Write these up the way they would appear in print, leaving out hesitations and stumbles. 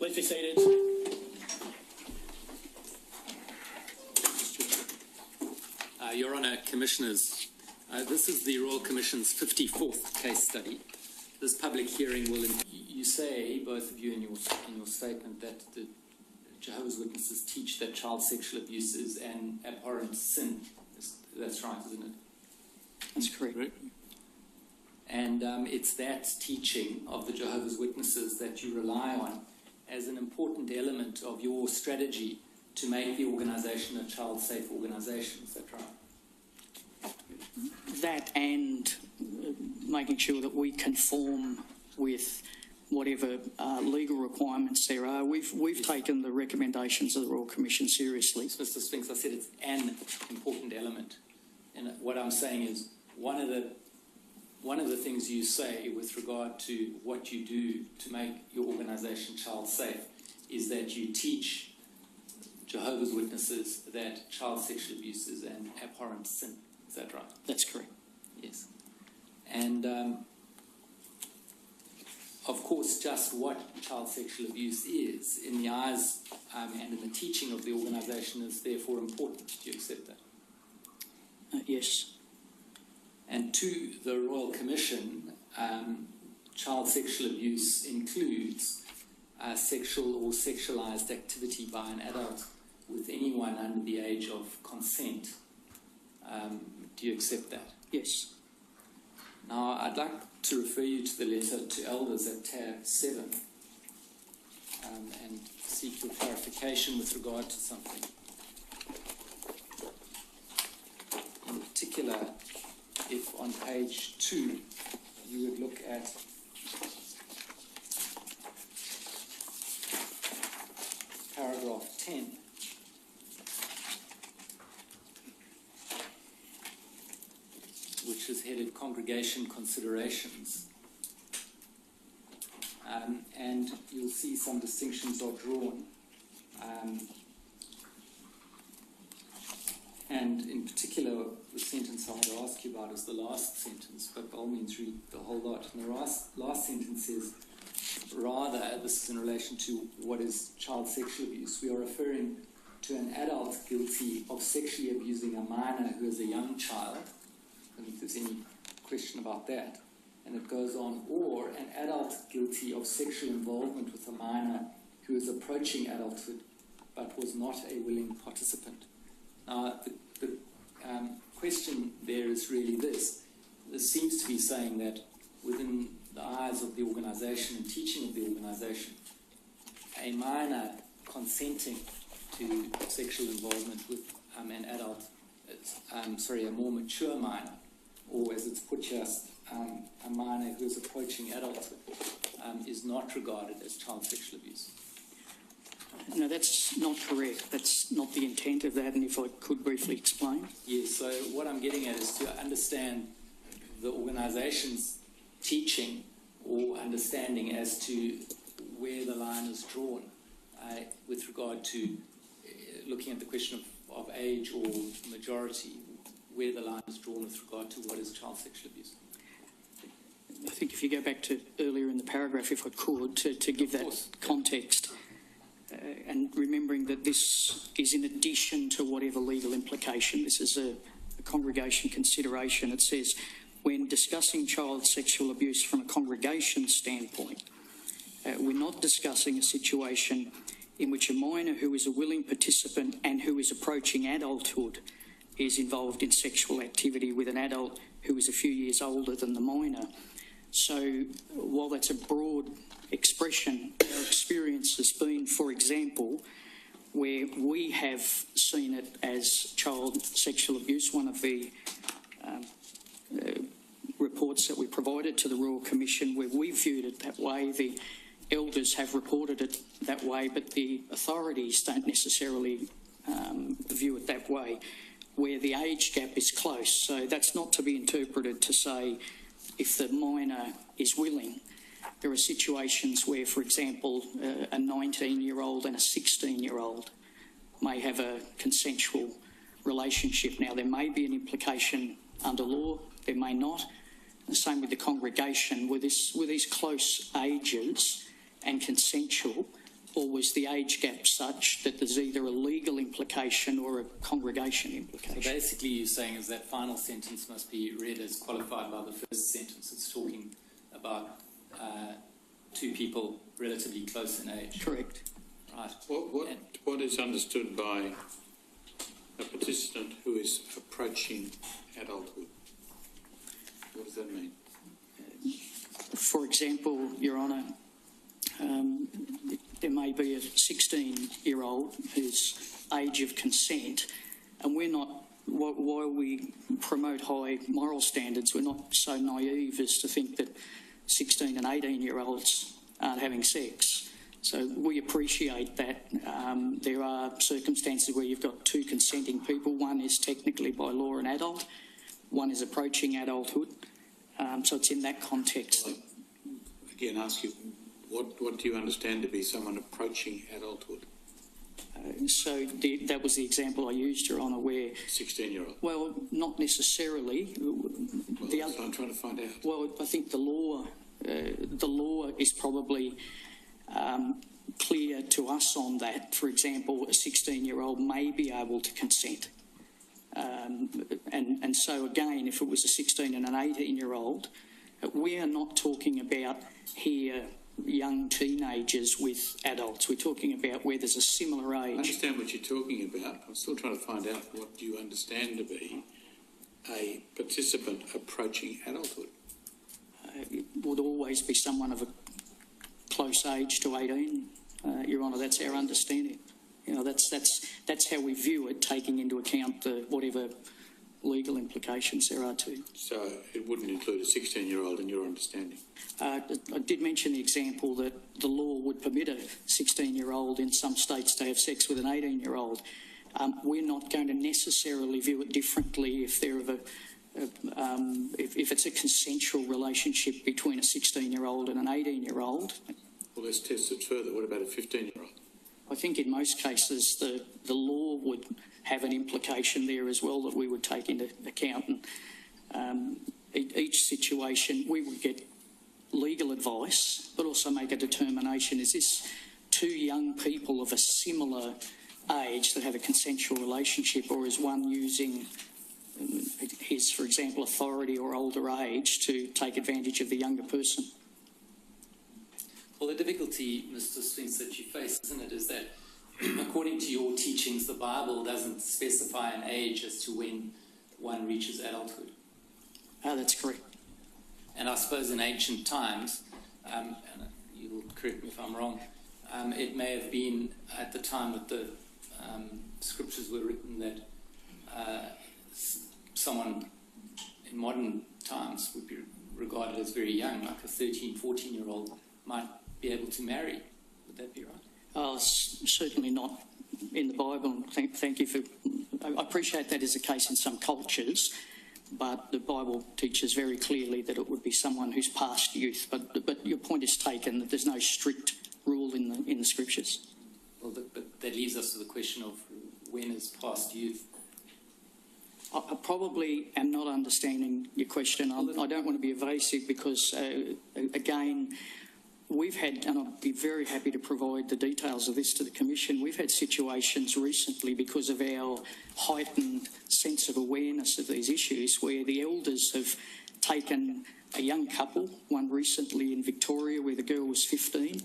Please be seated. Your Honour, Commissioners, this is the Royal Commission's 54th case study. This public hearing will, you say, both of you in your statement, that the Jehovah's Witnesses teach that child sexual abuse is an abhorrent sin. That's right, isn't it? That's correct. Right. And it's that teaching of the Jehovah's Witnesses that you rely on as an important element of your strategy to make the organisation a child-safe organisation. Is that right? That and making sure that we conform with whatever legal requirements there are. We've taken the recommendations of the Royal Commission seriously. Mr. Spinks, I said it's an important element. And what I'm saying is one of the things you say with regard to what you do to make your organisation child safe is that you teach Jehovah's Witnesses that child sexual abuse is an abhorrent sin. Is that right? That's correct. Yes. And of course, just what child sexual abuse is in the eyes and in the teaching of the organisation is therefore important. Do you accept that? Yes. And to the Royal Commission, child sexual abuse includes sexual or sexualised activity by an adult with anyone under the age of consent. Do you accept that? Yes. Now, I'd like to refer you to the letter to elders at tab 7 and seek your clarification with regard to something. In particular, if on page 2 you would look at paragraph 10, which is headed Congregation Considerations, and you'll see some distinctions are drawn. And in particular, the sentence I want to ask you about is the last sentence, but by all means read the whole lot. And the last sentence says, rather, this is in relation to what is child sexual abuse, we are referring to an adult guilty of sexually abusing a minor who is a young child. I don't think there's any question about that. And it goes on, or an adult guilty of sexual involvement with a minor who is approaching adulthood but was not a willing participant. Now, the question there is really this. This seems to be saying that within the eyes of the organisation and teaching of the organisation, a minor consenting to sexual involvement with an adult, a more mature minor, or as it's put here, a minor who is approaching adulthood, is not regarded as child sexual abuse. No, that's not correct. That's not the intent of that, and if I could briefly explain. Yes, so what I'm getting at is to understand the organisation's teaching or understanding as to where the line is drawn with regard to looking at the question of age or majority, where the line is drawn with regard to what is child sexual abuse. I think if you go back to earlier in the paragraph, if I could, to give that context, and remembering that this is in addition to whatever legal implication, this is a congregation consideration. It says, when discussing child sexual abuse from a congregation standpoint, we're not discussing a situation in which a minor who is a willing participant and who is approaching adulthood is involved in sexual activity with an adult who is a few years older than the minor. So while that's a broad expression, our experience has been, for example, where we have seen it as child sexual abuse. One of the reports that we provided to the Royal Commission, where we viewed it that way, the elders have reported it that way, but the authorities don't necessarily view it that way, where the age gap is close. So that's not to be interpreted to say if the minor is willing. There are situations where, for example, a 19-year-old and a 16-year-old may have a consensual relationship. Now, there may be an implication under law, there may not. The same with the congregation. With these close ages and consensual, or was the age gap such that there's either a legal implication or a congregation implication? So basically you're saying is that final sentence must be read as qualified by the first sentence. It's talking about two people relatively close in age. Correct. Right. What is understood by a participant who is approaching adulthood? What does that mean? For example, Your Honour, there may be a 16-year-old whose age of consent, and we're not, while we promote high moral standards, we're not so naive as to think that 16 and 18-year-olds aren't having sex. So we appreciate that there are circumstances where you've got two consenting people. One is technically by law an adult, one is approaching adulthood. So it's in that context. Again, ask you, what do you understand to be someone approaching adulthood? That was the example I used, Your Honour, where... 16-year-old? Well, not necessarily. I'm trying to find out. Well, I think the law is probably clear to us on that. For example, a 16-year-old may be able to consent. And so again, if it was a 16 and an 18-year-old, we are not talking about here young teenagers with adults. We're talking about where there's a similar age. I understand what you're talking about. I'm still trying to find out what you understand to be a participant approaching adulthood. It would always be someone of a close age to 18, Your Honour. That's our understanding. You know, that's how we view it, taking into account the whatever legal implications there are too. So it wouldn't include a 16-year-old in your understanding? I did mention the example that the law would permit a 16-year-old in some states to have sex with an 18-year-old. We're not going to necessarily view it differently if they're of if it's a consensual relationship between a 16-year-old and an 18-year-old. Well, let's test it further. What about a 15-year-old? I think in most cases the law would have an implication there as well that we would take into account. And each situation we would get legal advice, but also make a determination, is this two young people of a similar age that have a consensual relationship, or is one using his, for example, authority or older age to take advantage of the younger person? Well, the difficulty, Mr. Spence, that you face, isn't it, is that according to your teachings, the Bible doesn't specify an age as to when one reaches adulthood. That's correct. And I suppose in ancient times, and you'll correct me if I'm wrong, it may have been at the time that the scriptures were written that someone in modern times would be regarded as very young, like a 13, 14-year-old might be able to marry. Would that be right? Certainly not in the Bible. Thank you for... I appreciate that is the case in some cultures, but the Bible teaches very clearly that it would be someone who's past youth. But your point is taken that there's no strict rule in the scriptures. Well, but that leaves us to the question of when is past youth. I probably am not understanding your question. I don't want to be evasive because, again, we've had, and I'll be very happy to provide the details of this to the Commission, we've had situations recently because of our heightened sense of awareness of these issues where the elders have taken a young couple, one recently in Victoria where the girl was 15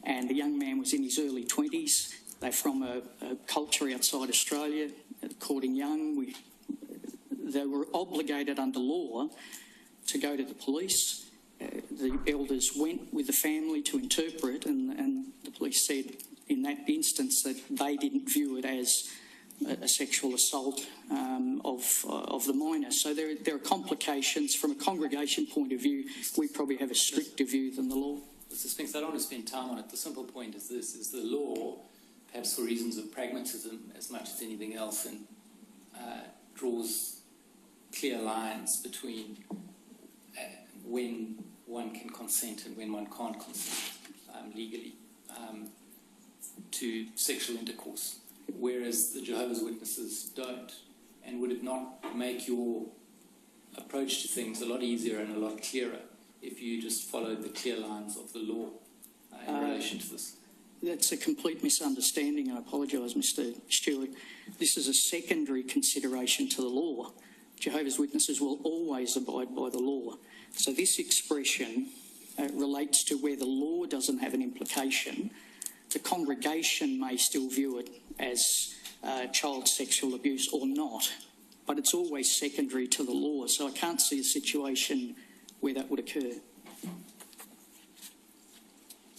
and the young man was in his early 20s. They're from a culture outside Australia, courting young. They were obligated under law to go to the police. The elders went with the family to interpret, and the police said in that instance that they didn't view it as a sexual assault of the minor. So there are complications. From a congregation point of view, we probably have a stricter view than the law. Mr. Spinks, I don't want to spend time on it. The simple point is this, is the law, perhaps for reasons of pragmatism as much as anything else, and draws clear lines between when one can consent and when one can't consent legally to sexual intercourse, whereas the Jehovah's Witnesses don't. And would it not make your approach to things a lot easier and a lot clearer if you just followed the clear lines of the law in relation to this? That's a complete misunderstanding. I apologise, Mr. Stewart. This is a secondary consideration to the law. Jehovah's Witnesses will always abide by the law. So this expression relates to where the law doesn't have an implication. The congregation may still view it as child sexual abuse or not, but it's always secondary to the law. So I can't see a situation where that would occur.